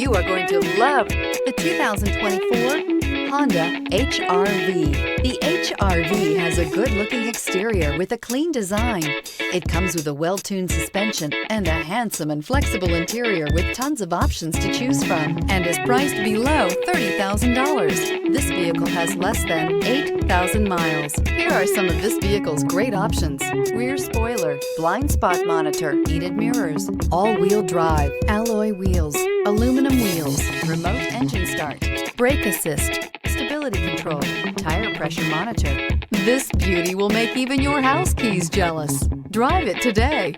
You are going to love the 2024 Honda HR-V. The HR-V has a good-looking exterior with a clean design. It comes with a well-tuned suspension and a handsome and flexible interior with tons of options to choose from, and is priced below $30,000. This vehicle has less than 8,000 miles. Here are some of this vehicle's great options: rear spoiler, blind spot monitor, heated mirrors, all-wheel drive, alloy wheels, aluminum wheels, remote engine start, brake assist, stability control, tire pressure monitor. This beauty will make even your house keys jealous. Drive it today.